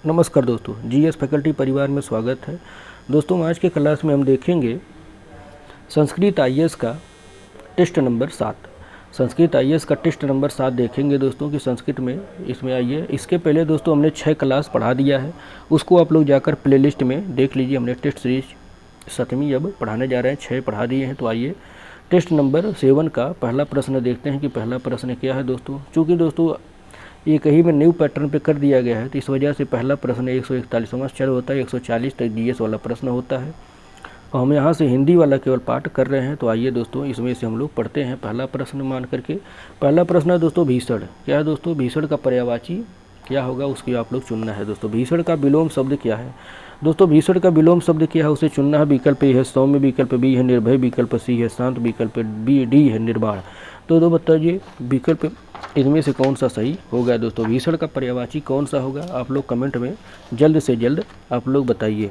नमस्कार दोस्तों, GS faculty परिवार में स्वागत है। दोस्तों आज के क्लास में हम देखेंगे संस्कृत आईएएस का टेस्ट नंबर 7। संस्कृत आईएएस का टेस्ट नंबर 7 देखेंगे दोस्तों कि संस्कृत में इसमें आइए। इसके पहले दोस्तों हमने 6 क्लास पढ़ा दिया है, उसको आप लोग जाकर प्लेलिस्ट में देख लीजिए। हमने टेस्ट सीरीज 7वीं अब पढ़ाने जा रहे हैं, 6 पढ़ा दिए हैं। तो आइए टेस्ट नंबर 7 का पहला प्रश्न देखते हैं कि पहला प्रश्न क्या है दोस्तों। चूँकि दोस्तों ये कहीं में न्यू पैटर्न पे कर दिया गया है, तो इस वजह से पहला प्रश्न 141वां चर होता है, 140 तक जीएस वाला प्रश्न होता है और हम यहाँ से हिंदी वाला केवल पाठ कर रहे हैं। तो आइए दोस्तों इसमें से हम लोग पढ़ते हैं पहला प्रश्न मान करके। पहला प्रश्न है दोस्तों भीषण। क्या है दोस्तों? भीषण का पर्यायवाची क्या होगा उसकी आप लोग चुनना है दोस्तों। भीषण का विलोम शब्द क्या है दोस्तों? भीषण का विलोम शब्द क्या है उसे चुनना है। विकल्प ए है सौम्य, विकल्प बी है निर्भय, विकल्प सी है शांत, विकल्प डी है निर्वाण। तो बताइए विकल्प इनमें से कौन सा सही होगा दोस्तों। भीषण का पर्यायवाची कौन सा होगा? आप लोग कमेंट में जल्द से जल्द आप लोग बताइए।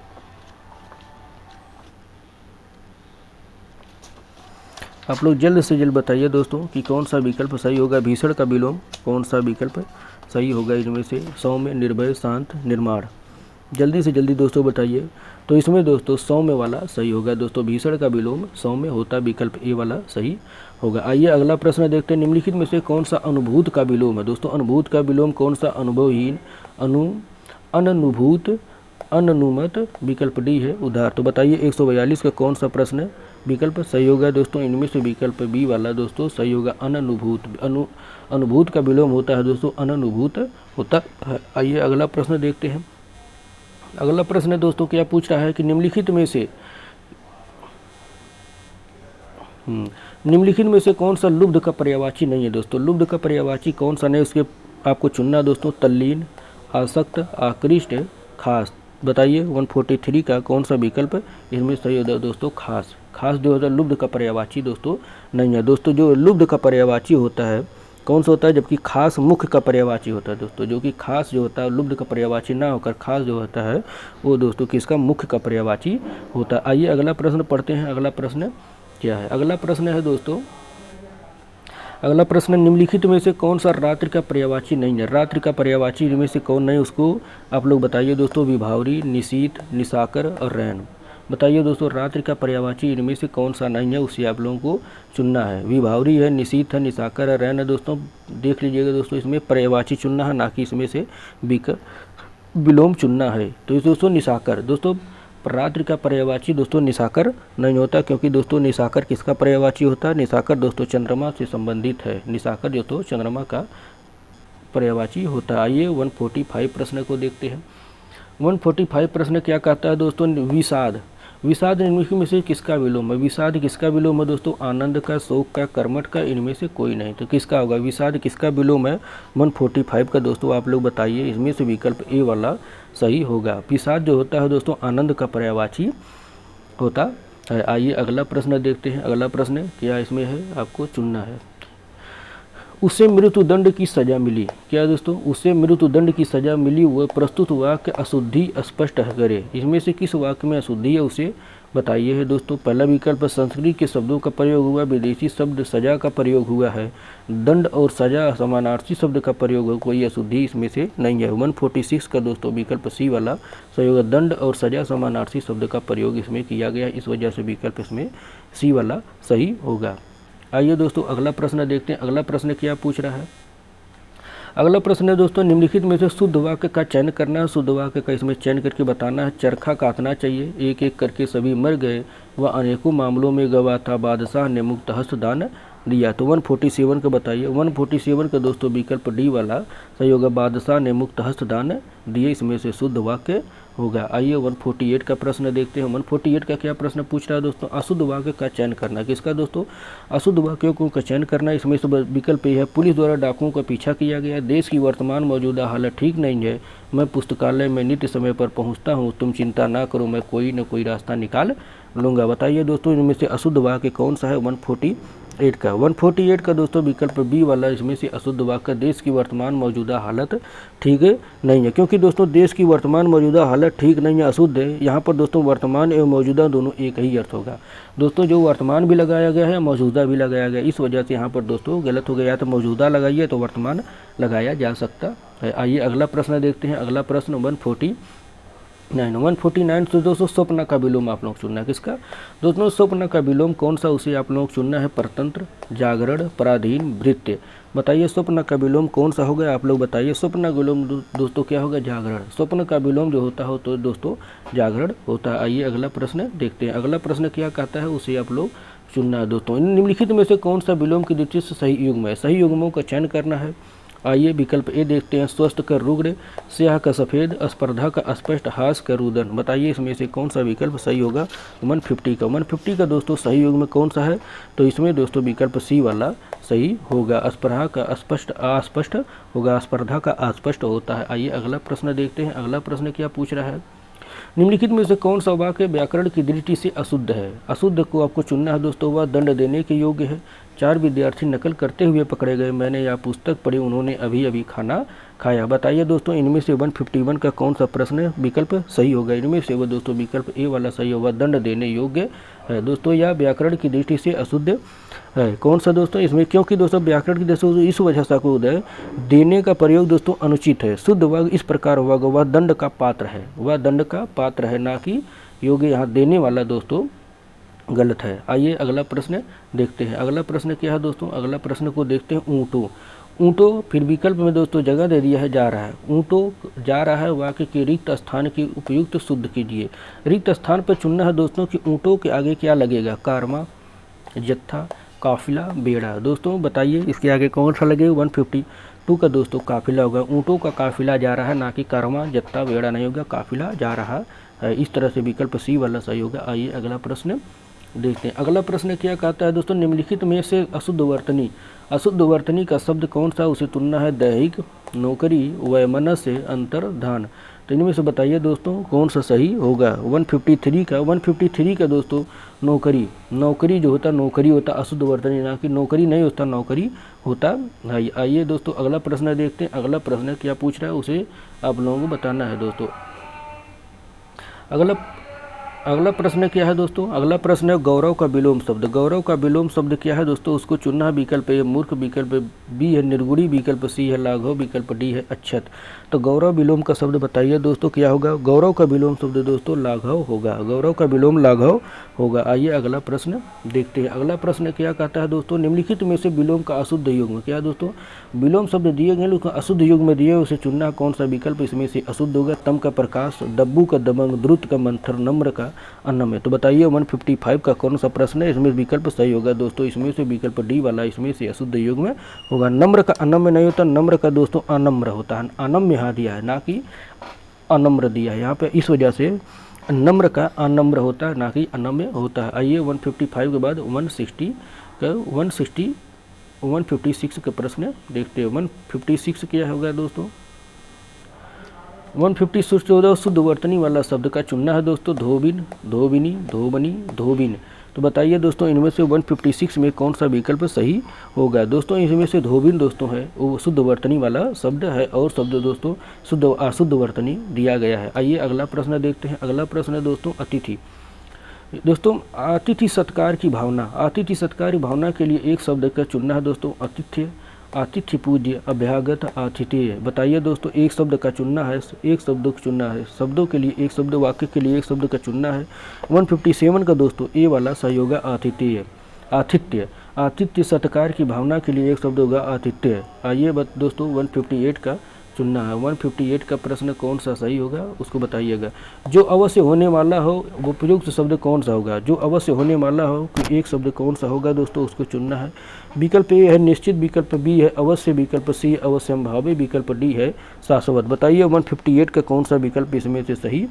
आप लोग जल्द से जल्द बताइए दोस्तों कि कौन सा विकल्प सही होगा। भीषण का विलोम कौन सा विकल्प सही होगा इनमें से? सौम्य, निर्भय, शांत, निर्माण। जल्दी से जल्दी दोस्तों बताइए। तो इसमें दोस्तों सौम्य वाला सही होगा दोस्तों। भीषण का विलोम सौम्य होता, विकल्प ए वाला सही होगा। आइए अगला प्रश्न देखते हैं। निम्नलिखित में से कौन सा अनुभूत का विलोम है दोस्तों? अनुभूत का विलोम कौन सा? अनुभवहीन, अनुभूत, अनुमत, विकल्प डी है उदार। तो बताइए 142 का कौन सा प्रश्न विकल्प सही होगा दोस्तों? इनमें से विकल्प बी वाला दोस्तों सही होगा। अनुभूत, अनुभूत का विलोम होता है दोस्तों अनुभूत होता है। आइए अगला प्रश्न देखते हैं। अगला प्रश्न दोस्तों क्या पूछ रहा है कि निम्नलिखित में से कौन सा लुब्ध का पर्यायवाची नहीं है दोस्तों? लुब्ध का पर्यायवाची कौन सा नहीं उसके आपको चुनना दोस्तों। तल्लीन, आसक्त, आकृष्ट, खास। बताइए 143 का कौन सा विकल्प इसमें सही होता है दोस्तों? खास। खास जो होता है लुब्ध का पर्यायवाची दोस्तों नहीं है दोस्तों। जो लुब्ध का पर्यायवाची होता है कौन सा होता है? जबकि खास मुख्य का पर्यायवाची होता है दोस्तों। जो कि खास जो होता है लुब्ध का पर्यायवाची ना होकर खास जो होता है वो दोस्तों किसका? मुख्य का पर्यायवाची होता है। आइए अगला प्रश्न पढ़ते हैं। अगला प्रश्न क्या है? अगला प्रश्न है दोस्तों, अगला प्रश्न निम्नलिखित में से कौन सा रात्रि का पर्यायवाची नहीं है? रात्रि का पर्यायवाची इनमें से कौन नहीं उसको आप लोग बताइए दोस्तों। विभावरी, निशीथ, निशाकर और रैन। बताइए दोस्तों रात्रि का पर्यायवाची इनमें से कौन सा नहीं है उसे आप लोगों को चुनना है। विभावरी है, निशीथ है, निशाकर है, रैन है दोस्तों। देख लीजिएगा दोस्तों इसमें पर्यायवाची चुनना है, ना कि इसमें से विलोम चुनना है। तो दोस्तों निशाकर दोस्तों रात्रि का पर्यायवाची दोस्तों निशाकर नहीं होता, क्योंकि दोस्तों निशाकर किसका पर्यायवाची होता है? निशाकर दोस्तों चंद्रमा से संबंधित है। निशाकर जो तो चंद्रमा का पर्यायवाची होता है। आइए 145 प्रश्न को देखते हैं। 145 प्रश्न क्या कहता है दोस्तों? विषाद। विषाद निम्नलिखित में से किसका विलोम है? विषाद किसका विलोम है दोस्तों? आनंद का, शोक का, कर्मठ का, इनमें से कोई नहीं। तो किसका होगा? विषाद किसका विलोम है? 145 का दोस्तों आप लोग बताइए। इसमें से विकल्प ए वाला सही होगा। विषाद जो होता है दोस्तों आनंद का पर्यायवाची होता है। आइए अगला प्रश्न देखते हैं। अगला प्रश्न क्या इसमें है आपको चुनना है। उसे मृत्युदंड की सजा मिली। क्या दोस्तों? उसे मृत्युदंड की सजा मिली वह प्रस्तुत वाक्य अशुद्धि स्पष्ट करे। इसमें से किस वाक्य में अशुद्धि है उसे बताइए है दोस्तों। पहला विकल्प संस्कृत के शब्दों का प्रयोग हुआ, विदेशी शब्द सजा का प्रयोग हुआ है, दंड और सजा समानार्थी शब्द का प्रयोग हुआ, कोई अशुद्धि इसमें से नहीं है। 146 का दोस्तों विकल्प सी वाला सही होगा। दंड और सजा समानार्थी शब्द का प्रयोग इसमें किया गया, इस वजह से विकल्प इसमें सी वाला सही होगा। आइए दोस्तों अगला प्रश्न देखते हैं। अगला प्रश्न क्या पूछ रहा है? अगला प्रश्न है दोस्तों निम्नलिखित में से शुद्ध वाक्य का चयन करना है। शुद्ध वाक्य का इसमें चयन करके बताना है। चरखा काटना चाहिए, एक एक करके सभी मर गए, वह अनेकों मामलों में गवाह था, बादशाह ने मुक्त हस्त दान दिया। तो 147 का बताइए। 147 का दोस्तों विकल्प डी वाला सही होगा। बादशाह ने मुक्त हस्त दान दिए, इसमें से शुद्ध वाक्य होगा। आइए 148 का प्रश्न देखते हैं। 148 का क्या प्रश्न पूछ रहा है दोस्तों? अशुद्ध वाक्य का चयन करना। किसका दोस्तों? अशुद्ध वाक्यों का चयन करना। इसमें से विकल्प ये है। पुलिस द्वारा डाकुओं का पीछा किया गया, देश की वर्तमान मौजूदा हालत ठीक नहीं है, मैं पुस्तकालय में नित्य समय पर पहुंचता हूं, तुम चिंता ना करो, मैं कोई न कोई रास्ता निकाल लूँगा। बताइए दोस्तों इनमें से अशुद्ध वाक्य कौन सा है? 148 8 का 148 का दोस्तों विकल्प बी वाला इसमें से अशुद्ध वाक्य देश की वर्तमान मौजूदा हालत ठीक नहीं है, क्योंकि दोस्तों देश की वर्तमान मौजूदा हालत ठीक नहीं है, अशुद्ध है। यहाँ पर दोस्तों वर्तमान एवं मौजूदा दोनों एक ही अर्थ होगा दोस्तों, जो वर्तमान भी लगाया गया है मौजूदा भी लगाया गया, इस वजह से यहाँ पर दोस्तों गलत हो गया। तो मौजूदा लगाइए तो वर्तमान लगाया जा सकता है। आइए अगला प्रश्न देखते हैं। अगला प्रश्न 149 तो दोस्तों स्वप्न का विलोम आप लोग चुनना है। किसका दोस्तों स्वप्न का विलोम कौन सा, उसे आप लोग चुनना है। परतंत्र, जागरण, पराधीन, भृत्य। बताइए स्वप्न का विलोम कौन सा होगा, आप लोग बताइए। स्वप्न का विलोम दोस्तों क्या होगा, जागरण। स्वप्न का विलोम जो होता हो तो दोस्तों जागरण होता है। आइए अगला प्रश्न देखते हैं। अगला प्रश्न क्या कहता है, उसे आप लोग चुनना है दोस्तों। निम्नलिखित में से कौन सा विलोम की दृष्टि से सही युग्म है, सही युग्मों का चयन करना है। आइए विकल्प ए देखते हैं। स्वस्थ का रुग्ण, स्याह का सफ़ेद, स्पर्धा का स्पष्ट, हास का रुदन। बताइए इसमें से कौन सा विकल्प सही होगा। 150 का दोस्तों सही युग्म में कौन सा है, तो इसमें दोस्तों विकल्प सी वाला सही होगा। स्पर्धा का स्पष्ट अस्पष्ट होगा, स्पर्धा का अस्पष्ट होता है। आइए अगला प्रश्न देखते हैं। अगला प्रश्न क्या पूछ रहा है, निम्नलिखित में से कौन सा वाक्य व्याकरण की दृष्टि से अशुद्ध है। अशुद्ध को आपको चुनना है दोस्तों। वह दंड देने के योग्य है। 4 विद्यार्थी नकल करते हुए पकड़े गए। मैंने यह पुस्तक पढ़ी, उन्होंने अभी अभी खाना खाया। बताइए दोस्तों इनमें से 151 का कौन सा प्रश्न विकल्प सही होगा। इनमें से वह दोस्तों विकल्प ए वाला सही होगा, दंड देने योग्य है दोस्तों। यह व्याकरण की दृष्टि से अशुद्ध है। कौन सा दोस्तों इसमें, क्योंकि दोस्तों व्याकरण की दृष्टि से इस वजह से को देने का प्रयोग दोस्तों अनुचित है। शुद्ध वर्ग इस प्रकार होगा, वह दंड का पात्र है, वह दंड का पात्र है, ना कि योग्य। यहाँ देने वाला दोस्तों गलत है। आइए अगला प्रश्न देखते हैं। अगला प्रश्न क्या है दोस्तों, अगला प्रश्न को देखते हैं। ऊँटों, ऊँटों फिर विकल्प में दोस्तों जगह दे दिया है जा रहा है। ऊँटों जा रहा है वाक्य के रिक्त स्थान की उपयुक्त शुद्ध कीजिए। रिक्त स्थान पर चुनना है दोस्तों कि ऊँटों के आगे क्या लगेगा, कारवा, जत्था, काफिला, बेड़ा। दोस्तों बताइए इसके आगे कौन सा लगेगा। 152 का दोस्तों काफिला होगा। ऊँटों का काफिला जा रहा है, ना कि कारवा, जत्था, बेड़ा नहीं होगा, काफिला जा रहा है। इस तरह से विकल्प सी वाला सही होगा। आइए अगला प्रश्न देखते हैं। अगला प्रश्न क्या कहता है दोस्तों, निम्नलिखित में से अशुद्ध वर्तनी, अशुद्ध वर्तनी का शब्द कौन सा, उसे चुनना है। दैहिक, नौकरी, वैमनस्य, अंतर्धान। तो इनमें से बताइए दोस्तों कौन सा सही होगा। 153 का दोस्तों नौकरी, नौकरी जो होता नौकरी होता अशुद्ध वर्तनी, ना कि नौकरी नहीं होता नौकरी होता है। आइए दोस्तों अगला प्रश्न देखते हैं। अगला प्रश्न क्या पूछ रहा है उसे आप लोगों को बताना है दोस्तों। अगला प्रश्न क्या है दोस्तों, अगला प्रश्न है गौरव का विलोम शब्द। गौरव का विलोम शब्द क्या है दोस्तों, उसको चुनना है। विकल्प ए मूर्ख, विकल्प बी है निर्गुणी, विकल्प सी है लाघव, विकल्प डी है अच्छत। तो गौरव विलोम का शब्द बताइए दोस्तों क्या होगा। गौरव का विलोम शब्द दोस्तों लाघव होगा, गौरव का विलोम लाघव होगा। आइए अगला प्रश्न देखते हैं। अगला प्रश्न क्या कहता है दोस्तों, निम्नलिखित में से विलोम का अशुद्ध युग्म क्या दोस्तों, विलोम शब्द दिए गए लोग अशुद्ध युग्म में दिए, उसे चुनना कौन सा विकल्प इसमें से अशुद्ध होगा। तम का प्रकाश, डब्बू का दबंग, द्रुत का मंथर, नम्र का अन्नमय। तो बताइए 155 का कौन सा प्रश्न है, इसमें विकल्प सही होगा दोस्तों। इसमें से विकल्प डी वाला इसमें से अशुद्ध युग्म में होगा। नम्र का अनम्य नहीं होता, नम्र का दोस्तों अनम्र होता है। अनम्य यहाँ दिया है, ना कि अनम्र दिया है यहाँ पे, इस वजह से नम्र का अनम्र होता है, ना कि अनम्य होता है। आइए 155 के बाद 156 का प्रश्न देखते हैं। 156 क्या होगा दोस्तों, 156 शुद्ध वर्तनी वाला शब्द का चुनना है दोस्तों। धोबिन, धोबिनी, धोबनी, धोबिन। तो बताइए दोस्तों इनमें से 156 में कौन सा विकल्प सही होगा। दोस्तों इसमें से धोबिन दोस्तों है वो शुद्ध वर्तनी वाला शब्द है, और शब्द दोस्तों शुद्ध अशुद्ध वर्तनी दिया गया है। आइए अगला प्रश्न देखते हैं। अगला प्रश्न है दोस्तों अतिथि। दोस्तों अतिथि सत्कार की भावना, अतिथि सत्कार की भावना के लिए एक शब्द का चुनना है दोस्तों। आतिथ्य, आतिथ्य पूज्य, अभ्यागत, आतिथेय। बताइए दोस्तों एक शब्द का चुनना है, एक शब्द को चुनना है। शब्दों के लिए एक शब्द, वाक्य के लिए एक शब्द का चुनना है। 157 का दोस्तों ए वाला सही होगा आतिथेय। आतिथ्य, आतिथ्य सत्कार की भावना के लिए एक शब्द होगा आतिथ्य। आइए दोस्तों 158 का चुनना है। 158 का प्रश्न कौन सा सही होगा उसको बताइएगा। जो अवश्य होने वाला हो वो उपयुक्त शब्द कौन सा होगा। जो अवश्य होने वाला हो कि एक शब्द कौन सा होगा दोस्तों उसको चुनना है। विकल्प ए है निश्चित, विकल्प बी है अवश्य, विकल्प सी अवश्यंभावी, विकल्प डी है शाश्वत। बताइए 158 का कौन सा विकल्प इसमें से सही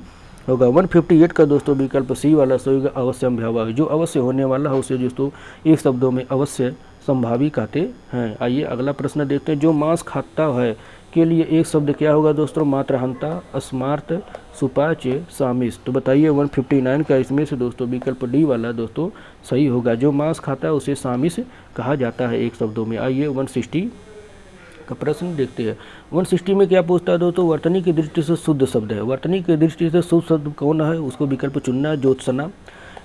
होगा। 158 का दोस्तों विकल्प सी वाला सही होगा अवश्यंभावी। जो अवश्य होने वाला हो उसे दोस्तों एक शब्दों में अवश्य संभावी कहते हैं। आइए अगला प्रश्न देखते हैं। जो मांस खाता है के लिए एक शब्द क्या होगा दोस्तों? मात्रहंता, अस्मार्थ, सुपाच्य, सामिस। तो बताइए 159 का इसमें से दोस्तों विकल्प डी वाला दोस्तों सही होगा। जो मांस खाता है उसे सामिस कहा जाता है एक शब्दों में। आइए 160 का प्रश्न देखते हैं। 160 में क्या पूछता है दोस्तों? वर्तनी की दृष्टि से शुद्ध शब्द है। वर्तनी की दृष्टि से शुद्ध शब्द कौन है? उसको विकल्प चुनना है। ज्योत्सना,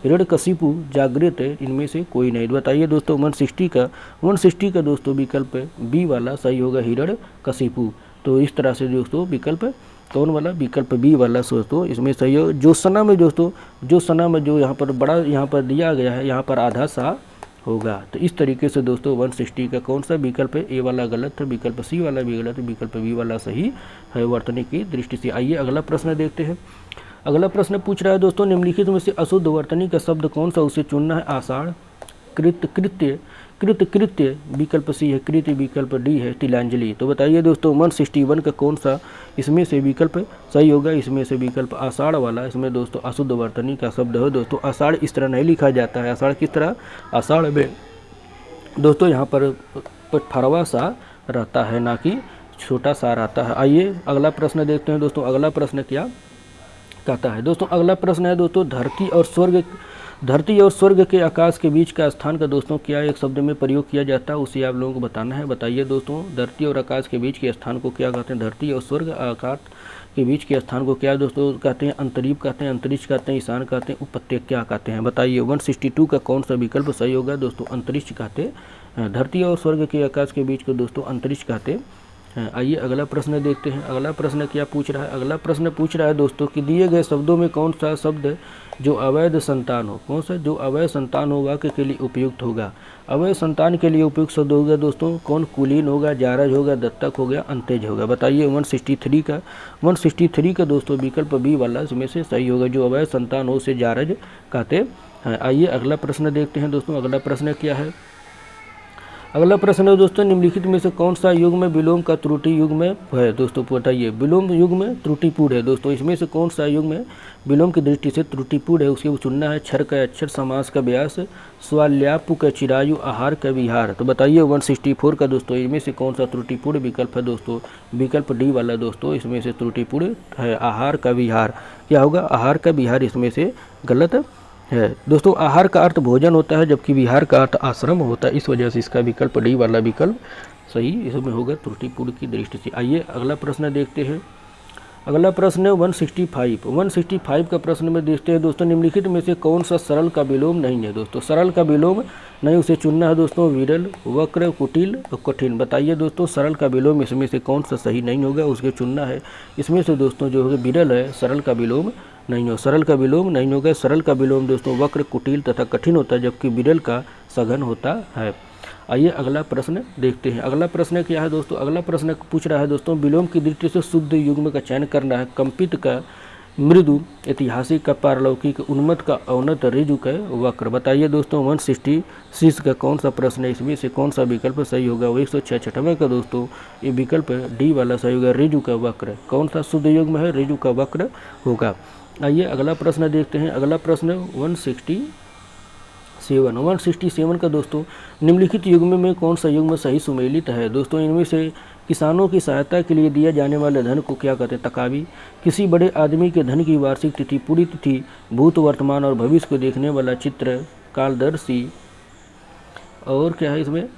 हिरण्यकशिपु, जागृत, इनमें से कोई नहीं। बताइए दोस्तों 160 का दोस्तों विकल्प बी वाला सही होगा, हिरण्यकशिपु। तो इस तरह से दोस्तों विकल्प कौन वाला? विकल्प बी वाला दोस्तों इसमें सही हो। ज्योत्सना में दोस्तों, ज्योत्सना में जो यहाँ पर बड़ा यहाँ पर दिया गया है, यहाँ पर आधा सा होगा। तो इस तरीके से दोस्तों 160 का कौन सा विकल्प है? ए वाला गलत है, विकल्प सी वाला भी गलत है, विकल्प बी वाला सही है वर्तनी की दृष्टि से। आइए अगला प्रश्न देखते हैं। अगला प्रश्न पूछ रहा है दोस्तों निम्नलिखित में से अशुद्ध वर्तनी का शब्द कौन सा? उसे चुनना है। आषाढ़, कृत, कृत्य, कृत्य विकल्प सी है, कृत्य विकल्प डी है, तिलांजलि। तो बताइए दोस्तों 161 का कौन सा इसमें से विकल्प सही होगा? इसमें से विकल्प आषाढ़ वाला इसमें दोस्तों अशुद्ध वर्तनी का शब्द है दोस्तों। आषाढ़ इस तरह नहीं लिखा जाता है। आषाढ़ किस तरह? आषाढ़ में दोस्तों यहाँ पर फरवा सा रहता है, ना कि छोटा सा रहता है। आइए अगला प्रश्न देखते हैं दोस्तों। अगला प्रश्न क्या कहता है दोस्तों? अगला प्रश्न है दोस्तों धरती और स्वर्ग के आकाश के बीच का स्थान का दोस्तों क्या एक शब्द में प्रयोग किया जाता है? उसे आप लोगों को बताना है। बताइए दोस्तों धरती और आकाश के बीच के स्थान को क्या कहते हैं? धरती और स्वर्ग आकाश के बीच के स्थान को क्या दोस्तों कहते हैं? अंतरीप कहते हैं, अंतरिक्ष कहते हैं, ईशान कहते हैं, उपत्यका कहते हैं। बताइए 162 का कौन सा विकल्प सही होगा दोस्तों? अंतरिक्ष कहते हैं। धरती और स्वर्ग के आकाश के बीच को दोस्तों अंतरिक्ष कहते हैं। आइए अगला प्रश्न देखते हैं। अगला प्रश्न क्या पूछ रहा है? अगला प्रश्न पूछ रहा है दोस्तों कि दिए गए शब्दों में कौन सा शब्द जो अवैध संतान हो, कौन सा जो अवैध संतान हो वाक्य के लिए उपयुक्त होगा? अवैध संतान के लिए उपयुक्त शब्द होगा दोस्तों कौन? कुलीन होगा, जारज होगा, दत्तक हो गया, अंतेज होगा। बताइए 163 का दोस्तों विकल्प बी वाला इसमें से सही होगा। जो अवैध संतान हो उसे जारज कहते हैं। आइए अगला प्रश्न देखते हैं दोस्तों। अगला प्रश्न क्या है? अगला प्रश्न है दोस्तों निम्नलिखित में से कौन सा युग में विलोम का त्रुटि युग में है? दोस्तों बताइए विलोम युग में त्रुटिपूर्ण है दोस्तों। इसमें से कौन सा युग में विलोम की दृष्टि से त्रुटिपूर्ण है? उसके चुनना है। क्षर का अक्षर, समास का व्यास, स्वाल्यापु का चिरायु, आहार का विहार। तो बताइए 164 का दोस्तों इनमें से कौन सा त्रुटिपूर्ण विकल्प है दोस्तों? विकल्प डी वाला दोस्तों इसमें से त्रुटिपूर्ण है, आहार का विहार। क्या होगा? आहार का विहार इसमें से गलत है दोस्तों। आहार का अर्थ भोजन होता है जबकि विहार का अर्थ आश्रम होता है। इस वजह से इसका विकल्प डी वाला विकल्प सही इसमें होगा त्रुटिपूर्ण की दृष्टि से। आइए अगला प्रश्न देखते हैं। अगला प्रश्न है 165 का प्रश्न में देखते हैं दोस्तों निम्नलिखित में से कौन सा सरल का विलोम नहीं है दोस्तों? सरल का विलोम नहीं, उसे चुनना है दोस्तों। विरल, वक्र, कुटिल और कठिन। बताइए दोस्तों सरल का विलोम इसमें से कौन सा सही नहीं होगा? उसके चुनना है। इसमें से दोस्तों जो है विरल है, सरल का विलोम नहीं हो, सरल का विलोम नहीं होगा। सरल का विलोम दोस्तों वक्र, कुटिल तथा कठिन होता है जबकि विरल का सघन होता है। आइए अगला प्रश्न देखते हैं। अगला प्रश्न क्या है दोस्तों? अगला प्रश्न पूछ रहा है दोस्तों विलोम की दृष्टि से शुद्ध युग्म का चयन करना है। कंपित का मृदु, ऐतिहासिक का पारलौकिक, उन्मत्त का अवनत, ऋजु का वक्र। बताइए दोस्तों 166 का कौन सा प्रश्न है? इसमें से कौन सा विकल्प सही होगा? 166 का दोस्तों ये विकल्प डी वाला सही होगा, ऋजु का वक्र। कौन सा शुद्ध युग्म है? ऋजु का वक्र होगा। आइए अगला प्रश्न देखते हैं। अगला प्रश्न 167 का दोस्तों निम्नलिखित युग्म में कौन सा युग्म सही सुमेलित है? दोस्तों इनमें से किसानों की सहायता के लिए दिया जाने वाले धन को क्या कहते हैं? तकावी। किसी बड़े आदमी के धन की वार्षिक तिथि, पूरी तिथि, भूत, वर्तमान और भविष्य को देखने वाला चित्र, कालदर्शी। और क्या है इसमें?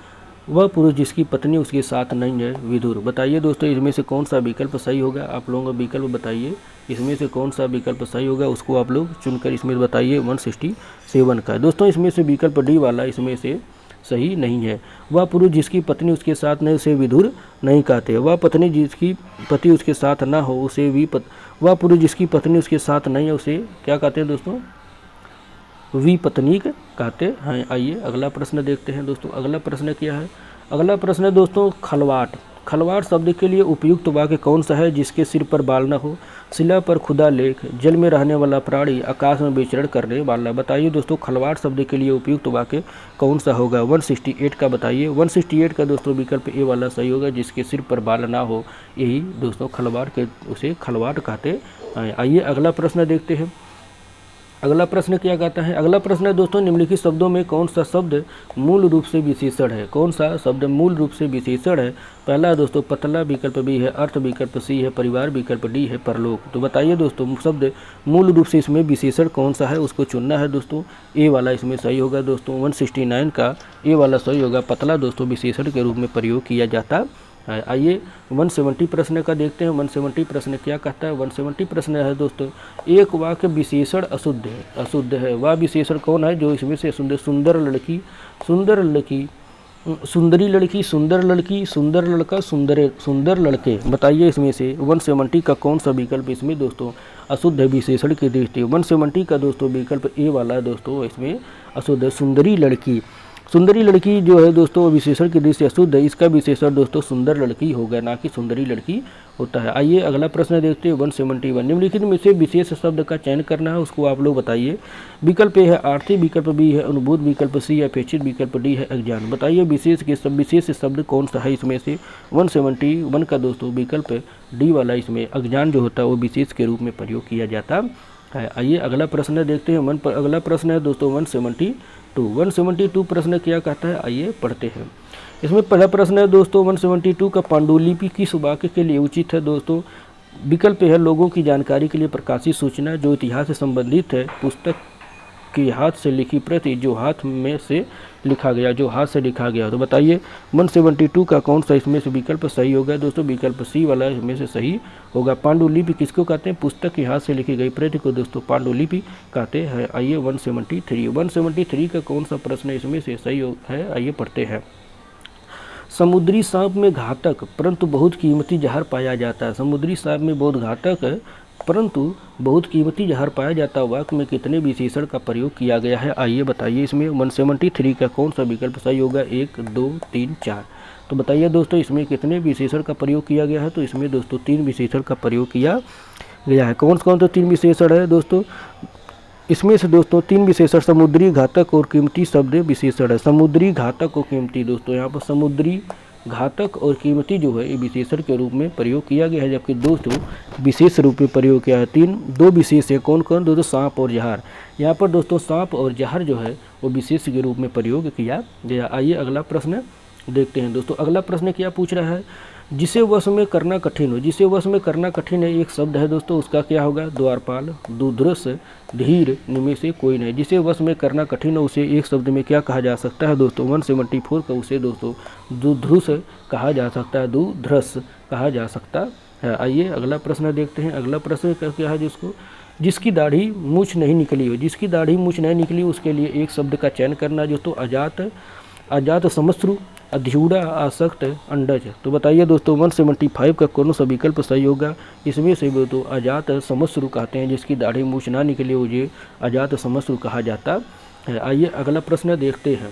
वह पुरुष जिसकी पत्नी उसके साथ नहीं है, विधुर। बताइए दोस्तों इसमें से कौन सा विकल्प सही होगा? आप लोगों का विकल्प बताइए। इसमें से कौन सा विकल्प सही होगा उसको आप लोग चुनकर इसमें बताइए। 167 का दोस्तों इसमें से विकल्प डी वाला इसमें से सही नहीं है। वह पुरुष जिसकी पत्नी उसके साथ नहीं उसे विधुर नहीं कहते। वह पत्नी जिसकी पति उसके साथ ना हो उसे वह पुरुष जिसकी पत्नी उसके साथ नहीं है उसे क्या कहते हैं दोस्तों? विपत्नीक कहते हैं। आइए अगला प्रश्न देखते हैं दोस्तों। अगला प्रश्न क्या है? अगला प्रश्न है दोस्तों खलवाट। खलवाट शब्द के लिए उपयुक्त वाक्य कौन सा है? जिसके सिर पर बाल न हो, शिला पर खुदा लेख, जल में रहने वाला प्राणी, आकाश में विचरण करने वाला। बताइए दोस्तों खलवाट शब्द के लिए उपयुक्त वाक्य कौन सा होगा? 168 का बताइए। 168 का दोस्तों विकल्प ए वाला सही होगा, जिसके सिर पर बाल ना हो, यही दोस्तों खलवाट के उसे खलवाट कहते हैं। आइए अगला प्रश्न देखते हैं। अगला प्रश्न क्या कहता है, अगला प्रश्न है दोस्तों, निम्नलिखित शब्दों में कौन सा शब्द मूल रूप से विशेषण है, कौन सा शब्द मूल रूप से विशेषण है। पहला है दोस्तों पतला, विकल्प बी है अर्थ, विकल्प सी है परिवार, विकल्प डी है परलोक। तो बताइए दोस्तों शब्द मूल रूप से इसमें विशेषण कौन सा है, उसको चुनना है दोस्तों। ए वाला इसमें सही होगा दोस्तों, 169 का ए वाला सही होगा। पतला दोस्तों विशेषण के रूप में प्रयोग किया जाता है। आइए 170 प्रश्न का देखते हैं। 170 प्रश्न क्या कहता है। 170 प्रश्न है दोस्तों, एक वाक्य विशेषण अशुद्ध है, अशुद्ध है वह विशेषण कौन है जो इसमें से अशुद्ध। सुंदर लड़की, सुंदर लड़की, सुंदरी लड़की, सुंदर लड़की, सुंदर लड़का, सुंदर लड़के। बताइए इसमें से 170 का कौन सा विकल्प इसमें दोस्तों अशुद्ध है विशेषण की दृष्टि। 170 का दोस्तों विकल्प ए वाला है दोस्तों, इसमें अशुद्ध है सुंदरी लड़की। सुंदरी लड़की जो है दोस्तों विशेषण की दृष्टि से अशुद्ध है, इसका विशेषण दोस्तों सुंदर लड़की होगा, ना कि सुंदरी लड़की होता है। आइए अगला प्रश्न देखते हैं 171। निम्नलिखित में से विशेष शब्द का चयन करना है, उसको आप लोग बताइए। विकल्प ए है आर्थिक, विकल्प बी है अनुभूत, विकल्प सी है अपेक्षित, विकल्प डी है अज्ञान। बताइए विशेष शब्द कौन सा है इसमें से। 171 का दोस्तों विकल्प डी वाला, इसमें अज्ञान जो होता है वो विशेष के रूप में प्रयोग किया जाता है। आइए अगला प्रश्न देखते हैं। अगला प्रश्न है दोस्तों 172 प्रश्न क्या कहता है, आइए पढ़ते हैं। इसमें पहला प्रश्न है दोस्तों 172 का पांडुलिपि किस वाक्य के लिए उचित है दोस्तों। विकल्प है लोगों की जानकारी के लिए प्रकाशित सूचना जो इतिहास से संबंधित है, पुस्तक की हाथ से लिखी प्रति जो हाथ में से लिखा गया, जो हाथ से लिखा गया। तो बताइए 172 का कौन सा इसमें से विकल्प सही होगा दोस्तों। विकल्प सी वाला इसमें से सही होगा। पांडुलिपि किसको कहते हैं, पुस्तक की हाथ से लिखी गई प्रति को दोस्तों पांडुलिपि कहते हैं। आइए 173 का कौन सा प्रश्न इसमें से सही है, आइए पढ़ते हैं। समुद्री सांप में घातक परंतु बहुत कीमती जहर पाया जाता है। समुद्री सांप में बहुत घातक है परंतु बहुत कीमती जहर पाया जाता है, वाक्य में कितने विशेषण का प्रयोग किया गया है, आइए बताइए। इसमें 173 का कौन सा विकल्प सही होगा। 1 2 3 4। तो बताइए दोस्तों इसमें कितने विशेषण का प्रयोग किया गया है। तो इसमें दोस्तों 3 विशेषण का प्रयोग किया गया है। कौन कौन से 3 विशेषण है दोस्तों। इसमें से दोस्तों 3 विशेषण समुद्री, घातक और कीमती शब्द विशेषण है। समुद्री, घातक और कीमती दोस्तों, यहाँ पर समुद्री, घातक और कीमती जो है ये विशेषण के रूप में प्रयोग किया गया है, जबकि दोस्तों विशेष रूप में प्रयोग किया है। 2 विशेष है, कौन कौन दोस्तों, सांप और जहर। यहाँ पर दोस्तों सांप और जहर जो है वो विशेष के रूप में प्रयोग किया गया। आइए अगला प्रश्न देखते हैं दोस्तों। अगला प्रश्न क्या पूछ रहा है, जिसे वश में करना कठिन हो। जिसे वश में करना कठिन है एक शब्द है दोस्तों, उसका क्या होगा। द्वारपाल, दुध्रस, धीर, इनमें से कोई नहीं। जिसे वश में करना कठिन हो उसे एक शब्द में क्या कहा जा सकता है दोस्तों। 174 का उसे दोस्तों दुध्रुस कहा जा सकता है, दुध्रस कहा जा सकता है। आइए अगला प्रश्न देखते हैं। अगला प्रश्न क्या है, जिसको जिसकी दाढ़ी मूछ नहीं निकली हो। जिसकी दाढ़ी मूछ नहीं निकली उसके लिए एक शब्द का चयन करना जो तो अजात समश्रु, अध्यूढ़ा, आसक्त, अंडज। तो बताइए दोस्तों 175 का कौन सा विकल्प सही होगा। इसमें से वो तो अजात समश्रु कहते हैं, जिसकी दाढ़ी मूछ ना निकले हो ये अजात समश्रु कहा जाता है। आइए अगला प्रश्न देखते हैं।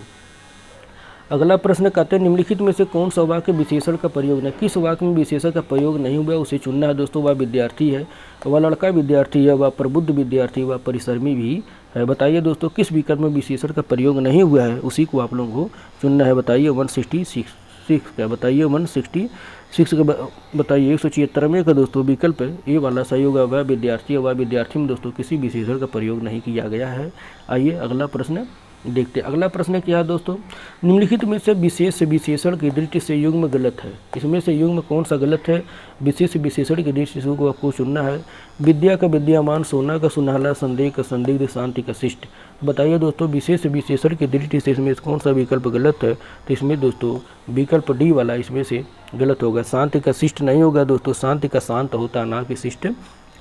अगला प्रश्न कहते हैं निम्नलिखित में से कौन सा वाक्य विशेषण का प्रयोग नहीं। किस वाक्य में विशेषण का प्रयोग नहीं हुआ उसे चुनना है दोस्तों। वह विद्यार्थी है, वह लड़का विद्यार्थी है, वह प्रबुद्ध विद्यार्थी, वह परिश्रमी भी है। बताइए दोस्तों किस विकल्प में विशेषण का प्रयोग नहीं हुआ है, उसी को आप लोगों को चुनना है। बताइए 166 का, बताइए 166 का बताइए। 176 का दोस्तों विकल्प ए वाला सही होगा। वह विद्यार्थी है, वह विद्यार्थी में दोस्तों किसी विशेषण का प्रयोग नहीं किया गया है। आइए अगला प्रश्न देखते हैं। अगला प्रश्न क्या है दोस्तों, निम्नलिखित में से विशेष विशेषण की दृष्टि से युग्म गलत है। इसमें से युग्म कौन सा गलत है। विशेष विशेषण की दृष्टि से को आपको चुनना है। विद्या का विद्यामान, सोना का सुनहला, संदेह का संदिग्ध, शांति का शिष्ट। बताइए दोस्तों विशेष विशेषण की दृष्टि से इसमें कौन सा विकल्प गलत है। तो इसमें दोस्तों विकल्प डी वाला इसमें से गलत होगा। शांति का शिष्ट नहीं होगा दोस्तों, शांति का शांत होता है ना कि शिष्ट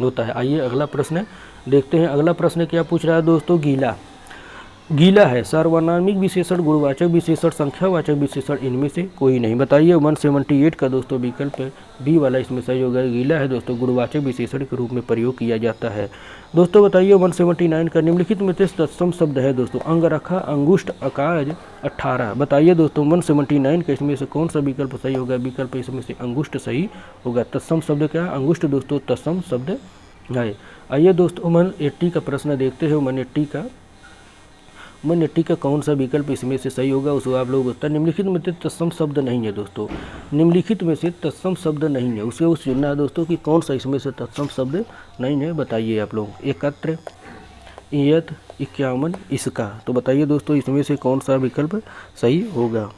होता है। आइए अगला प्रश्न देखते हैं। अगला प्रश्न क्या पूछ रहा है दोस्तों, गीला गीला है सार्वनामिक विशेषण, गुणवाचक विशेषण, संख्यावाचक विशेषण, इनमें से कोई नहीं। बताइए 178 का दोस्तों विकल्प बी वाला इसमें सही होगा। गीला है दोस्तों गुणवाचक विशेषण के रूप में प्रयोग किया जाता है। दोस्तों बताइए 179 का निम्नलिखित में से तत्सम शब्द है दोस्तों। अंगरखा, अंगुष्ठ, अकाज, 18। बताइए दोस्तों 179 का इसमें से कौन सा विकल्प सही होगा। विकल्प इसमें से अंगुष्ठ सही होगा। तत्सम शब्द क्या है, अंगुष्ठ दोस्तों तत्सम शब्द है। आइए दोस्तों 180 का प्रश्न देखते हैं। 180 का कौन सा विकल्प इसमें से सही होगा उसको आप लोग बताएं। निम्नलिखित में से तत्सम शब्द नहीं है दोस्तों। निम्नलिखित में से तत्सम शब्द नहीं है, उसे चुनना है दोस्तों कि कौन सा इसमें से तत्सम शब्द नहीं है। बताइए आप लोग। एकत्र, ईयत, 51, इसका। तो बताइए दोस्तों इसमें से कौन सा विकल्प सही होगा।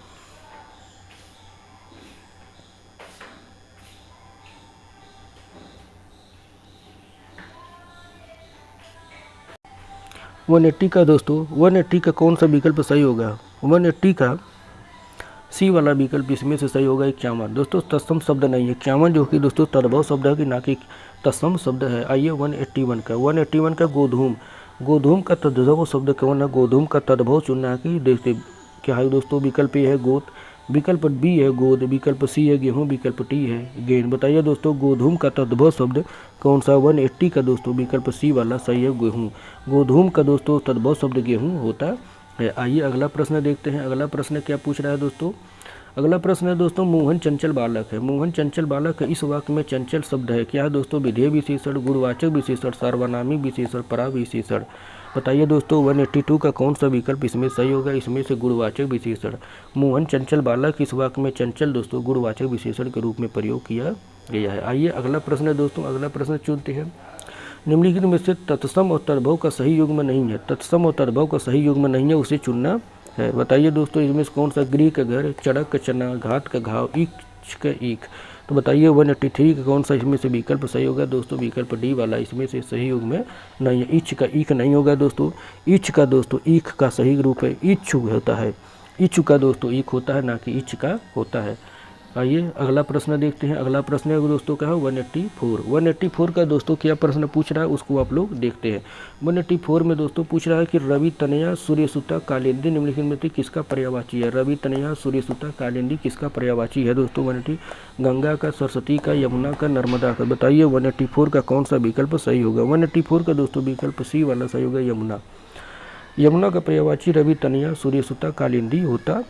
वन एट्टी का दोस्तों 180 का कौन सा विकल्प सही होगा। 180 का सी वाला विकल्प इसमें से सही होगा 51। दोस्तों तत्सम शब्द नहीं है 51, जो कि दोस्तों तद्भव शब्द है कि ना कि तत्सम शब्द है। आइए 181 का गोधूम। गोधूम का तद्भव शब्द कौन है। गोधूम का तद्भव चुनना है कि देखते क्या है दोस्तों। विकल्प ए है गोद, विकल्प बी है गोद, विकल्प सी है गेहूँ, विकल्प टी है गेंद। बताइए दोस्तों गोधूम का तद्भव शब्द कौन सा। 180 का दोस्तों विकल्प सी वाला सही है गेहूँ। गोधूम का दोस्तों तद्भव शब्द गेहूँ होता है। आइए अगला प्रश्न देखते हैं। अगला प्रश्न क्या पूछ रहा है दोस्तों। अगला प्रश्न है दोस्तों मोहन चंचल बालक है। मोहन चंचल बालक है, इस वाक्य में चंचल शब्द है क्या है दोस्तों। विधेय विशेषण, गुणवाचक विशेषण, सार्वनामिक विशेषण, पराविशेषण। बताइए दोस्तों 182 का कौन सा विकल्प इसमें सही होगा। इसमें से गुणवाचक विशेषण। मोहन चंचल बालक इस वाक्य में चंचल दोस्तों गुणवाचक विशेषण के रूप में प्रयोग किया गया है। आइए अगला प्रश्न है दोस्तों। अगला प्रश्न चुनते हैं। निम्नलिखित में से तत्सम और तद्भव का सही युग्म नहीं है। तत्सम और तद्भव का सही युग्म नहीं है, उसे चुनना है। बताइए दोस्तों इसमें से कौन सा। गृह का घर, चढ़क का चना, घात का घाव, ईख का ईख। तो बताइए 183 का कौन सा इसमें से विकल्प सही होगा। दोस्तों विकल्प डी वाला इसमें से सही युग्म नहीं है। ईच का ईख नहीं होगा दोस्तों। ईच का दोस्तों ईख का सही रूप है इच्छु होता है। इच्छु का दोस्तों ईख होता है, ना कि इच्छ का होता है। आइए अगला प्रश्न देखते हैं। अगला प्रश्न है दोस्तों क्या है 184 का दोस्तों क्या प्रश्न पूछ रहा है उसको आप लोग देखते हैं। 184 में दोस्तों पूछ रहा है कि रवि तनया सूर्यसुता कालिंदी निम्नलिखित में से किसका पर्यायवाची है। रवि तनया सूर्यसुता कालिंदी किसका पर्यायवाची है दोस्तों। 180 गंगा का, सरस्वती का, यमुना का, नर्मदा का। बताइए 184 का कौन सा विकल्प सही होगा। 184 का दोस्तों विकल्प सी वाला सही होगा यमुना। यमुना का पर्यायवाची रवि तनया सूर्यसुता कालिंदी होता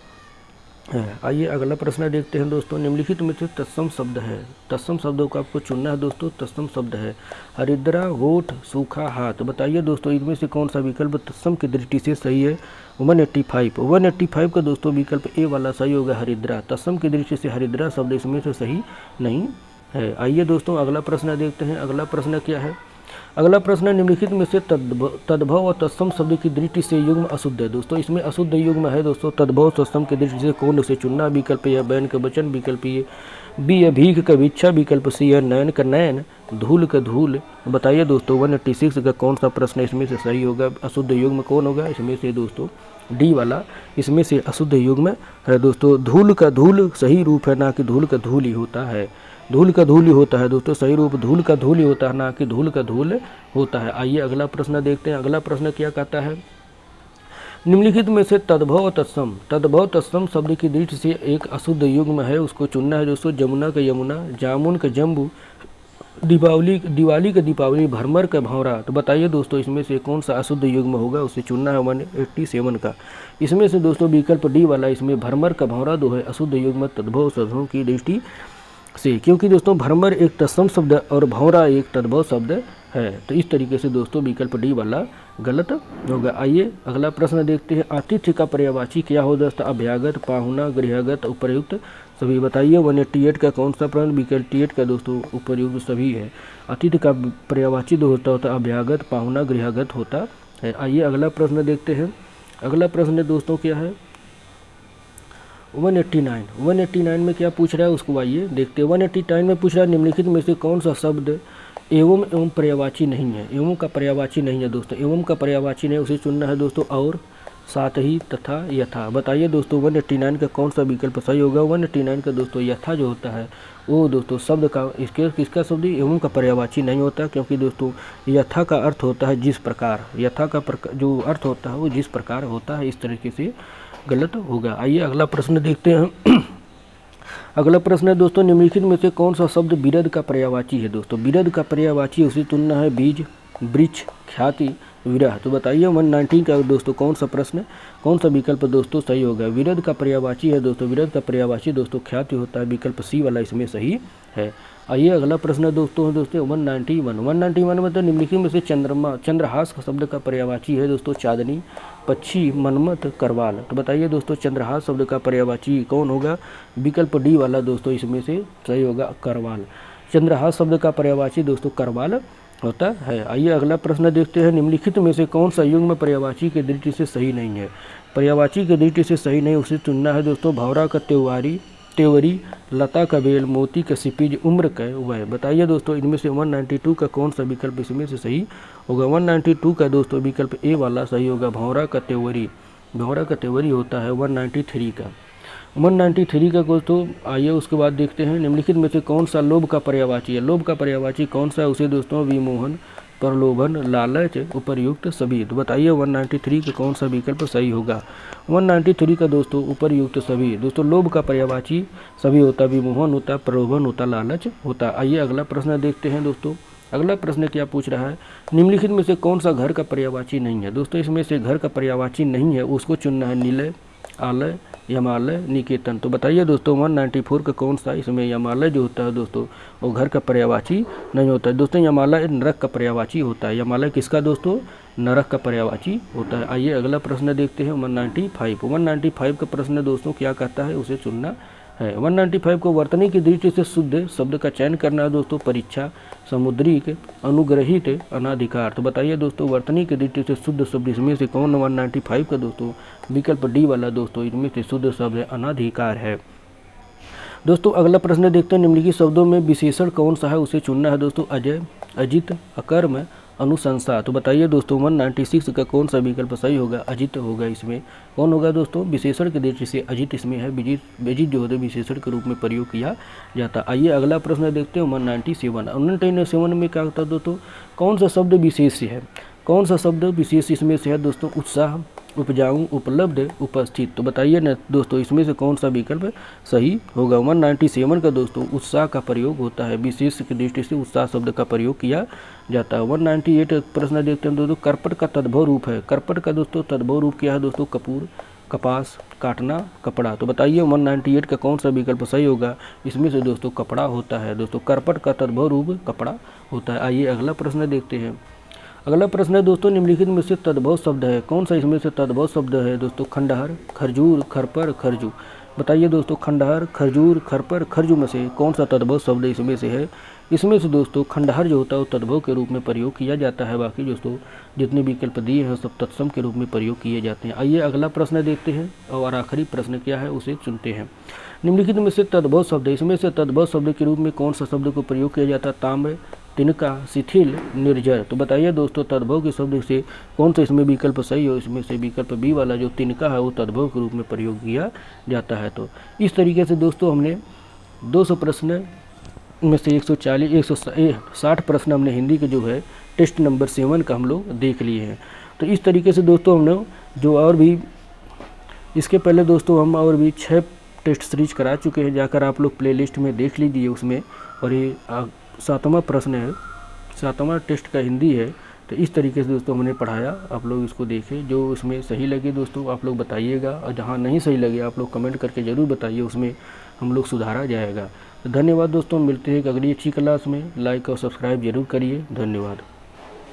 है। आइए अगला प्रश्न देखते हैं दोस्तों। निम्नलिखित में से तत्सम शब्द है। तत्सम शब्दों को आपको चुनना है दोस्तों। तत्सम शब्द है हरिद्रा, होठ, सूखा, हाथ। बताइए दोस्तों इनमें से कौन सा विकल्प तत्सम की दृष्टि से सही है। 185 का दोस्तों विकल्प ए वाला सही होगा हरिद्रा। तत्सम की दृष्टि से हरिद्रा शब्द इसमें से सही नहीं है। आइए दोस्तों अगला प्रश्न देखते हैं। अगला प्रश्न क्या है। अगला प्रश्न निम्नलिखित में से तद्भव और तत्सम शब्द की दृष्टि से युग्म अशुद्ध है। दोस्तों इसमें अशुद्ध युग्म है दोस्तों। तद्भव तत्सम की दृष्टि से कौन उसे चुनना। विकल्प ए बैन का वचन, विकल्प ए बी है भीख का भिक्षा, विकल्प सी है नयन का नयन, धूल का धूल। बताइए दोस्तों 186 का कौन सा प्रश्न इसमें से सही होगा। अशुद्ध युग्म कौन होगा। इसमें से दोस्तों डी वाला इसमें से अशुद्ध युग्म है दोस्तों। धूल का धूल सही रूप है, ना कि धूल का धूल ही होता है। धूल का धूल ही होता है दोस्तों सही रूप। धूल का धूल ही होता है, ना कि धूल का धूल होता है। आइए अगला प्रश्न देखते हैं। अगला प्रश्न क्या कहता है। निम्नलिखित में से तद्भव तत्सम शब्द की दृष्टि से एक अशुद्ध युग्म है, उसको चुनना है दोस्तों। जमुना का यमुना, जामुन का जम्बू, दिवाली का दीपावली, भरमर का भंवरा। तो बताइए दोस्तों इसमें से कौन सा अशुद्ध युग्म होगा, उसे चुनना है 187 का। इसमें से दोस्तों विकल्प डी वाला इसमें भरमर का भंवरा दो है अशुद्ध युग्म तद्भव शब्दों की दृष्टि से, क्योंकि दोस्तों भरमर एक तत्सम शब्द और भंवरा एक तद्भव शब्द है। तो इस तरीके से दोस्तों विकल्प डी वाला गलत होगा। आइए अगला प्रश्न देखते हैं। आतिथ्य का पर्यायवाची क्या हो दोस्तों। अभ्यागत, पाहुना, गृहगत, उपर्युक्त सभी। बताइए 188 का कौन सा प्रश्न। विकल्प 88 का दोस्तों उपर्युक्त सभी है। अतिथि का पर्यायवाची दो होता है अभ्यागत, पाहुना, गृहगत होता है। आइए अगला प्रश्न देखते हैं। अगला प्रश्न दोस्तों क्या है 189 में क्या पूछ रहा है उसको आइए देखते हैं। 189 में पूछ रहा है निम्नलिखित में से कौन सा शब्द एवं पर्यायवाची नहीं है। एवं का पर्यायवाची नहीं है दोस्तों। एवं का पर्यायवाची नहीं, उसे चुनना है दोस्तों और, साथ ही, तथा, यथा। बताइए दोस्तों 189 का कौन सा विकल्प सही होगा। 189 का दोस्तों यथा जो होता है वो दोस्तों शब्द का इसके किसका शब्द एवं का पर्यायवाची नहीं होता, क्योंकि दोस्तों यथा का अर्थ होता है जिस प्रकार। यथा का जो अर्थ होता है वो जिस प्रकार होता है, इस तरीके से गलत होगा। आइए अगला प्रश्न देखते हैं। अगला प्रश्न है दोस्तों निम्नलिखित में से कौन सा शब्द विरध का पर्यायवाची है दोस्तों। विरध का पर्यायवाची उसे चुनना है बीज, वृक्ष, ख्याति, विरह। तो बताइए 119 का दोस्तों कौन सा प्रश्न, कौन सा विकल्प दोस्तों सही होगा। विरध का पर्यायवाची है दोस्तों, विरध का पर्यायवाची दोस्तों ख्याति होता है, विकल्प सी वाला इसमें सही है। आइए अगला प्रश्न दोस्तों 191 में तो निम्नलिखित में से चंद्रहास का शब्द का पर्यायवाची है दोस्तों चांदनी, पक्षी, मनमत, करवाल। तो बताइए दोस्तों चंद्रहास शब्द का पर्यायवाची कौन होगा। विकल्प डी वाला दोस्तों इसमें से सही होगा करवाल। चंद्रहास शब्द का पर्यायवाची दोस्तों करवाल होता है। आइए अगला प्रश्न देखते हैं, निम्नलिखित में से कौन सा युग्म पर्यायवाची की दृष्टि से सही नहीं है। पर्यायवाची की दृष्टि से सही नहीं उसे चुनना है दोस्तों। भौरा का त्योवरी, लता का बेल, मोती का सिपिज, उम्र का वह। बताइए दोस्तों इनमें से 192 का कौन सा विकल्प इसमें से सही होगा। 192 का दोस्तों विकल्प ए वाला सही होगा, भौरा का त्योवरी। भौरा का त्योवरी होता है 193 का। 193 का दोस्तों आइए उसके बाद देखते हैं, निम्नलिखित में से कौन सा लोभ का पर्यायवाची है। लोभ का पर्यायवाची कौन सा है उसे दोस्तों विमोहन, प्रलोभन, लालच, उपर्युक्त सभी। तो बताइए 193 का कौन सा विकल्प सही होगा। 193 का दोस्तों उपर्युक्त सभी। दोस्तों लोभ का पर्यायवाची सभी होता, विमोहन होता, प्रलोभन होता, लालच होता। आइए अगला प्रश्न देखते हैं दोस्तों। अगला प्रश्न क्या पूछ रहा है, निम्नलिखित में से कौन सा घर का पर्यायवाची नहीं है। दोस्तों इसमें से घर का पर्यायवाची नहीं है उसको चुनना है, निलय, आलय, यमालय, निकेतन। तो बताइए दोस्तों 194 का कौन सा इसमें यमालय जो होता है दोस्तों वो घर का पर्यायवाची नहीं होता है। दोस्तों यमालय नरक का पर्यायवाची होता है। यमालय किसका दोस्तों, नरक का पर्यायवाची होता है। आइए अगला प्रश्न देखते हैं 195। 195 का प्रश्न दोस्तों क्या कहता है उसे चुनना है। 195 को वर्तनी की दृष्टि से शुद्ध शब्द का चयन करना है दोस्तों। परीक्षा, समुद्रिक, अनुग्रहित, अनाधिकार। तो बताइए दोस्तों वर्तनी की दृष्टि से शुद्ध शब्द इसमें से कौन। 195 का दोस्तों विकल्प डी वाला दोस्तों इनमें से शुद्ध शब्द है, अनाधिकार है। दोस्तों अगला प्रश्न देखते हैं, निम्नलिखित शब्दों में विशेषण कौन सा है उसे चुनना है दोस्तों। अजय, अजित, अकर्म, अनुशंसा। तो बताइए दोस्तों 196 का कौन सा विकल्प सही होगा। अजित होगा। इसमें कौन होगा दोस्तों, विशेषण के दृष्टि से अजित इसमें है। विजित जो होता है विशेषण के रूप में प्रयोग किया जाता। आइए अगला प्रश्न देखते हैं 197। 197 में क्या होता है दोस्तों, कौन सा शब्द विशेष है। कौन सा शब्द विशेष इसमें से है दोस्तों, उत्साह, उपजाऊ, उपलब्ध, उपस्थित। तो बताइए ना दोस्तों इसमें से कौन सा विकल्प सही होगा। 197 का दोस्तों उत्साह का प्रयोग होता है, विशेष की दृष्टि से उत्साह शब्द का प्रयोग किया जाता है। 198 प्रश्न देखते हैं दोस्तों, करपट का तद्भव रूप है। करपट का दोस्तों तद्भव रूप क्या है दोस्तों, कपूर, कपास, काटना, कपड़ा। तो बताइए 198 का कौन सा विकल्प सही होगा। इसमें से दोस्तों कपड़ा होता है। दोस्तों करपट का तद्भव रूप कपड़ा होता है। आइए अगला प्रश्न देखते हैं। अगला प्रश्न है दोस्तों, निम्नलिखित में से तद्भव शब्द है। कौन सा इसमें से तद्भव शब्द है दोस्तों, खंडहर, खरजूर, खरपर, खरजू। बताइए दोस्तों खंडहर, खरजूर, खरपर, खरजू में से कौन सा तद्भव शब्द इसमें से है। इसमें से दोस्तों खंडहर जो होता है वो तद्भव के रूप में प्रयोग किया जाता है। बाकी दोस्तों जितने विकल्प दिए हैं सब तत्सम के रूप में प्रयोग किए जाते हैं। आइए अगला प्रश्न देखते हैं और आखिरी प्रश्न क्या है उसे चुनते हैं। निम्नलिखित में से तद्भव शब्द, इसमें से तद्भव शब्द के रूप में कौन सा शब्द को प्रयोग किया जाता है। ताम्र, तिनका, शिथिल, निर्जर। तो बताइए दोस्तों तद्भव के शब्द से कौन सा इसमें विकल्प सही हो। इसमें से विकल्प बी वाला जो तिनका है वो तद्भव के रूप में प्रयोग किया जाता है। तो इस तरीके से दोस्तों हमने 200 प्रश्न में से 160 प्रश्न हमने हिंदी के जो है टेस्ट नंबर 7 का हम लोग देख लिए हैं। तो इस तरीके से दोस्तों हमने जो और भी इसके पहले दोस्तों हम और भी 6 टेस्ट सीरीज करा चुके हैं, जाकर आप लोग प्लेलिस्ट में देख लीजिए उसमें। और ये 7वां प्रश्न है, 7वां टेस्ट का हिंदी है। तो इस तरीके से दोस्तों हमने पढ़ाया, आप लोग इसको देखें। जो उसमें सही लगे दोस्तों आप लोग बताइएगा, और जहाँ नहीं सही लगे आप लोग कमेंट करके ज़रूर बताइए, उसमें हम लोग सुधारा जाएगा। तो धन्यवाद दोस्तों, मिलते हैं एक अगली अच्छी क्लास में। लाइक और सब्सक्राइब जरूर करिए। धन्यवाद।